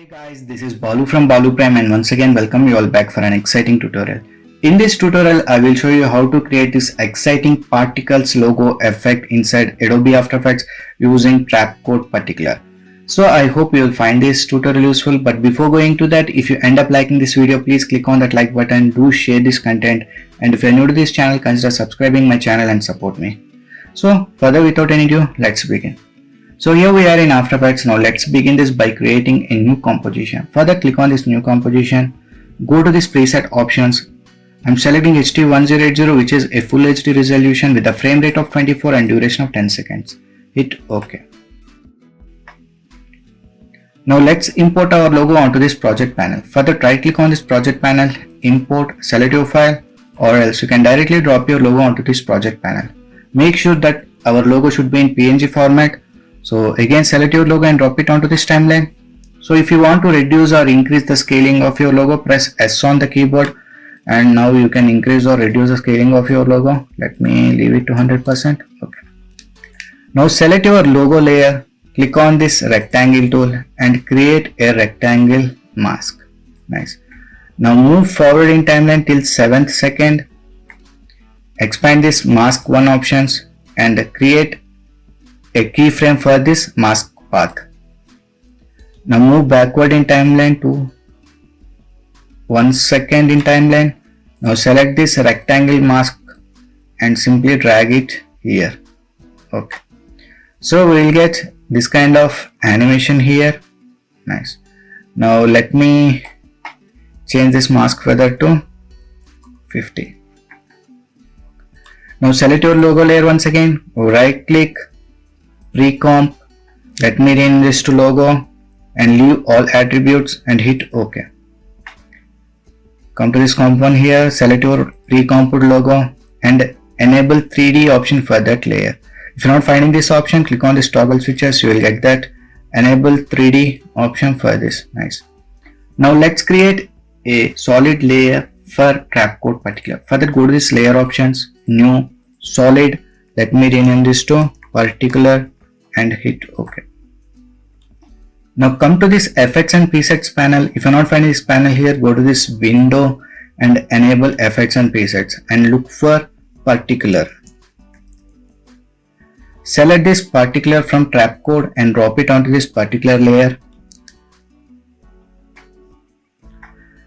Hey guys, this is Balu from Balu Prime and once again welcome you all back for an exciting tutorial. In this tutorial, I will show you how to create this exciting particles logo effect inside Adobe After Effects using Trapcode Particular. So I hope you will find this tutorial useful, but before going to that, if you end up liking this video, please click on that like button, do share this content, and if you are new to this channel, consider subscribing my channel and support me. So further without any ado, let's begin. So here we are in After Effects. Now let's begin this by creating a new composition. Further, click on this new composition, go to this preset options. I'm selecting HD1080, which is a full HD resolution with a frame rate of 24 and duration of 10 seconds. Hit OK. Now let's import our logo onto this project panel. Further, right click on this project panel, import, select your file, or else you can directly drop your logo onto this project panel. Make sure that our logo should be in PNG format. So again, select your logo and drop it onto this timeline. So if you want to reduce or increase the scaling of your logo, press S on the keyboard, and now you can increase or reduce the scaling of your logo. Let me leave it to 100%. Okay. Now select your logo layer, click on this rectangle tool and create a rectangle mask. Nice. Now move forward in timeline till 7th second. Expand this mask 1 options and create a keyframe for this mask path. Now move backward in timeline to 1 second in timeline. Now select this rectangle mask and simply drag it here. Okay. So we will get this kind of animation here. Nice. Now let me change this mask feather to 50. Now select your logo layer once again. Right click, pre-comp, let me rename this to logo and leave all attributes and hit OK. Come to this component here, select your pre-comped logo and enable 3D option for that layer. If you're not finding this option, click on this toggle switches, you will get that enable 3D option for this. Nice. Now let's create a solid layer for Trapcode Particular. For that, go to this layer options, new, solid, let me rename this to Particular and hit OK. Now come to this effects and presets panel. If you're not finding this panel here, go to this window and enable effects and presets and look for particular. Select this particular from Trapcode and drop it onto this particular layer.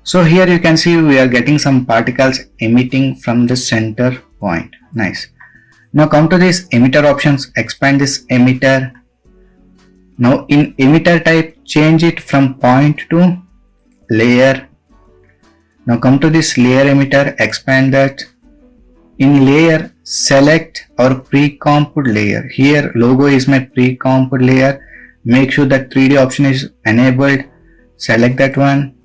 So here you can see we are getting some particles emitting from the center point. Nice. Now come to this emitter options, expand this emitter. Now in emitter type, change it from point to layer. Now come to this layer emitter, expand that. In layer, select our pre-comped layer. Here logo is my pre-comped layer. Make sure that 3D option is enabled. Select that one.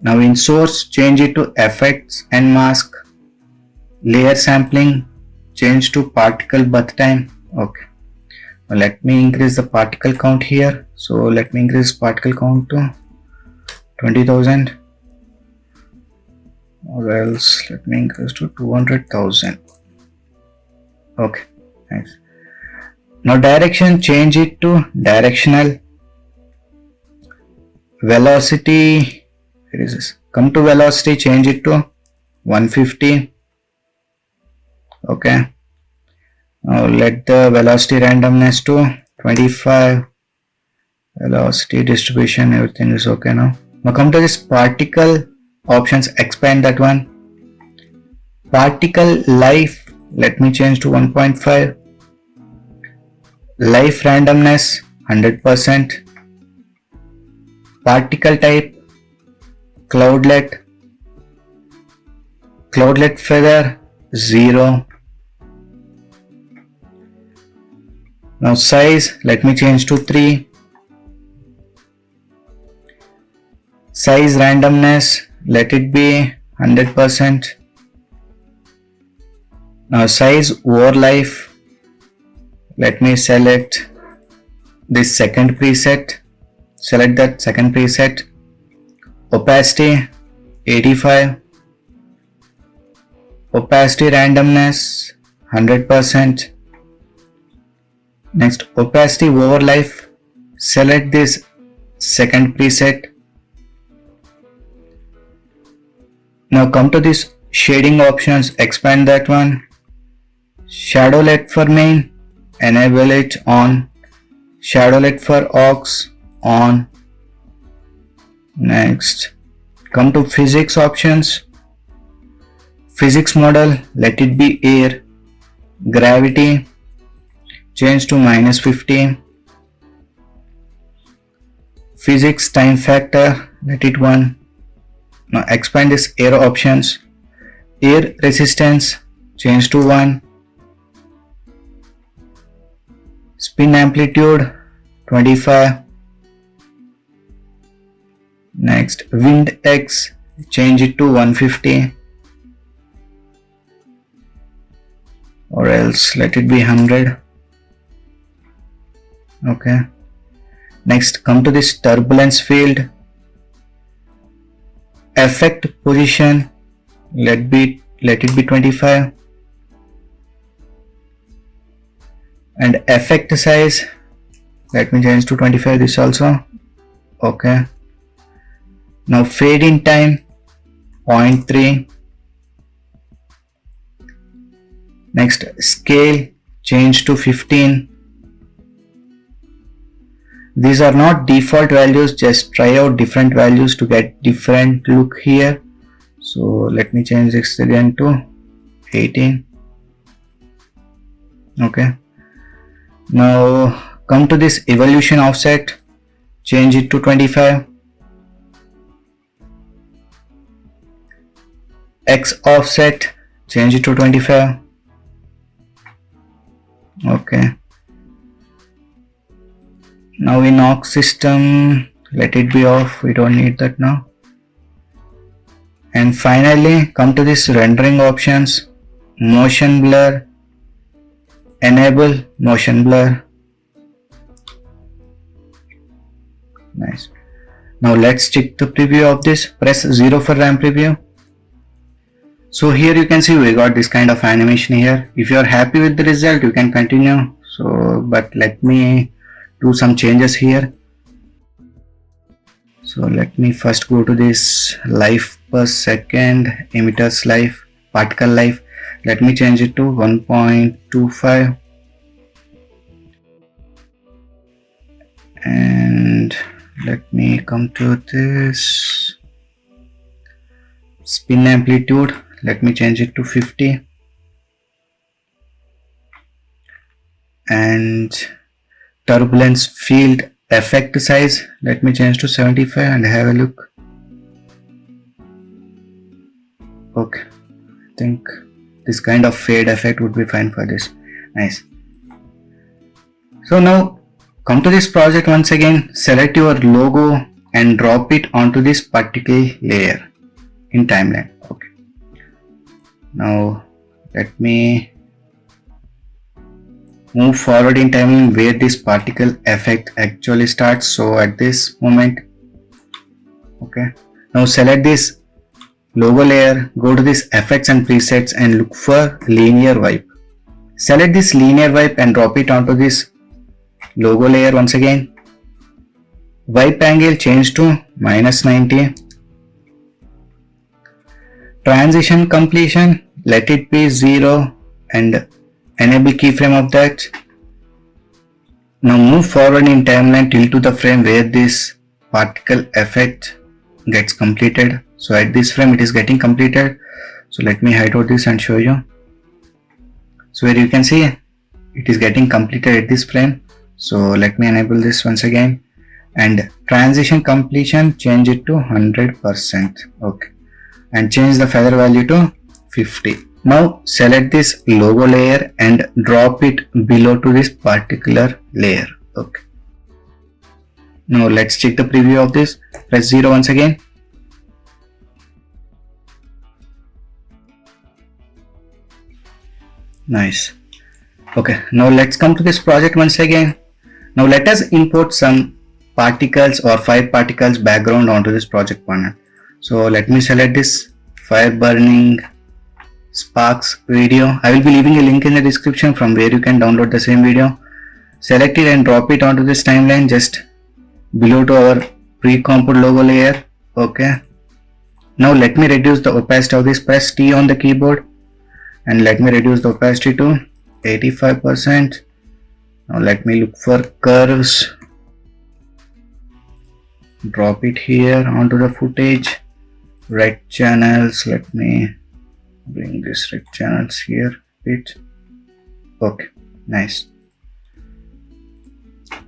Now in source, change it to effects and mask. Layer sampling, change to particle birth time. Okay. Now let me increase the particle count here. So let me increase particle count to 20,000, or else let me increase to 200,000. Okay. Nice. Now direction, change it to directional. Velocity, where is this? Come to velocity, change it to 150. Okay. Now let the velocity randomness to 25. Velocity distribution, everything is okay now. Now come to this particle options, expand that one. Particle life, let me change to 1.5. Life randomness 100%. Particle type cloudlet. Cloudlet feather 0. Now size, let me change to 3. Size randomness, let it be 100%. Now size over life, let me select this second preset. Select that second preset. Opacity 85. Opacity randomness 100%. Next, opacity over life, select this second preset. Now come to this shading options, expand that one. Shadowlet for main, enable it on. Shadowlet for aux, on. Next, come to physics options. Physics model, let it be air. Gravity, change to -50. Physics time factor, let it 1. Now expand this air options. Air resistance, change to 1. Spin amplitude 25. Next, wind X, change it to 150, or else let it be 100. Okay. Next, come to this turbulence field. Effect position, let it be 25. And effect size, let me change to 25 this also. Okay. Now fade in time 0.3. Next, scale, change to 15. These are not default values, just try out different values to get different look here. So let me change this again to 18. Okay. Now come to this evolution offset, change it to 25. X offset, change it to 25. Okay. Now in aux system, let it be off, we don't need that now. And finally come to this rendering options, motion blur, enable motion blur. Nice. Now let's check the preview of this. Press 0 for RAM preview. So here you can see we got this kind of animation here. If you are happy with the result, you can continue. So but let me do some changes here. So let me first go to this life per second, emitters life, particle life. Let me change it to 1.25. And let me come to this spin amplitude. Let me change it to 50. And turbulence field effect size, let me change to 75 and have a look. Okay, I think this kind of fade effect would be fine for this. Nice. So now come to this project once again, select your logo and drop it onto this particle layer in timeline. Okay. Now let me move forward in timeline where this particle effect actually starts. So at this moment, okay, now select this logo layer, go to this effects and presets and look for linear wipe. Select this linear wipe and drop it onto this logo layer once again. Wipe angle change to -90. Transition completion, let it be 0 and enable keyframe of that. Now move forward in timeline till to the frame where this particle effect gets completed. So at this frame it is getting completed. So let me hide out this and show you. So where you can see it is getting completed at this frame. So let me enable this once again, and transition completion change it to 100%. Okay, and change the feather value to 50. Now select this logo layer and drop it below to this particular layer. Okay. Now let's check the preview of this. Press 0 once again. Nice. Okay, now let's come to this project once again. Now let us import some particles or 5 particles background onto this project panel. So let me select this fire burning sparks video. I will be leaving a link in the description from where you can download the same video. Select it and drop it onto this timeline. Just below to our pre-composed logo layer. Okay. Now let me reduce the opacity of this. Press T on the keyboard and let me reduce the opacity to 85%. Now let me look for curves. Drop it here onto the footage. Red channels. Let me bring this red channels here. Bit. Okay. Nice.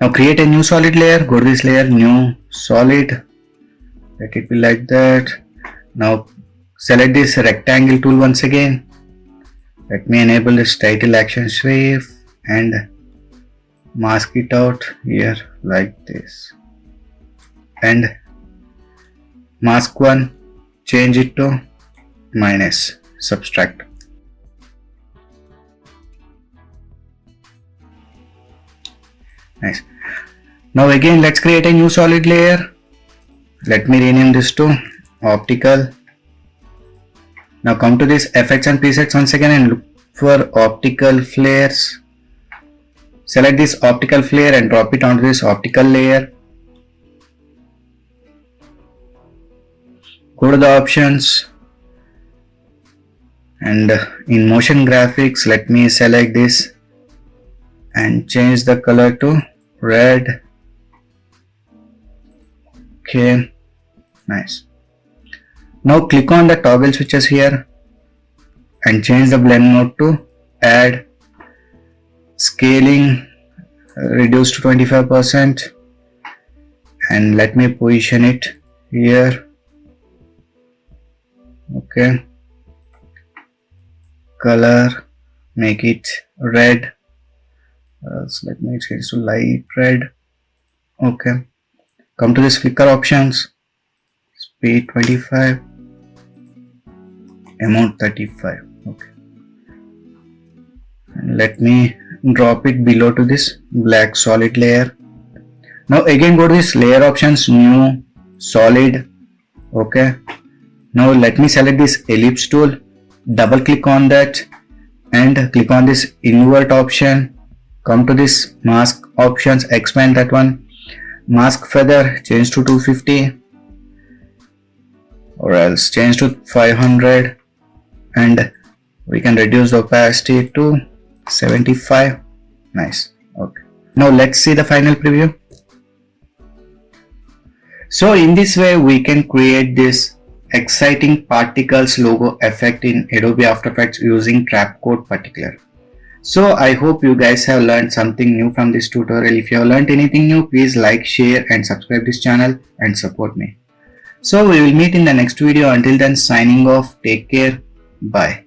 Now create a new solid layer. Go to this layer, new solid. Let it be like that. Now select this rectangle tool once again. Let me enable this title action sweep and mask it out here like this. And mask 1, change it to minus, subtract. Nice. Now again let's create a new solid layer. Let me rename this to optical. Now come to this effects and presets once again and look for optical flares. Select this optical flare and drop it onto this optical layer. Go to the options and in motion graphics let me select this and change the color to red. Okay, nice. Now click on the toggle switches here and change the blend mode to add. Scaling reduce to 25% and let me position it here. Okay, color make it red, so let me change to light red. Okay, come to this flicker options, speed 25, amount 35. Okay, and let me drop it below to this black solid layer. Now again go to this layer options, new solid. Okay, now let me select this ellipse tool, double click on that and click on this invert option. Come to this mask options, expand that one. Mask feather change to 250 or else change to 500 and we can reduce the opacity to 75. Nice. Okay, now let's see the final preview. So in this way we can create this exciting particles logo effect in Adobe After Effects using Trapcode Particular. So I hope you guys have learned something new from this tutorial. If you have learned anything new, please like, share and subscribe this channel and support me. So we will meet in the next video. Until then, signing off. Take care. Bye.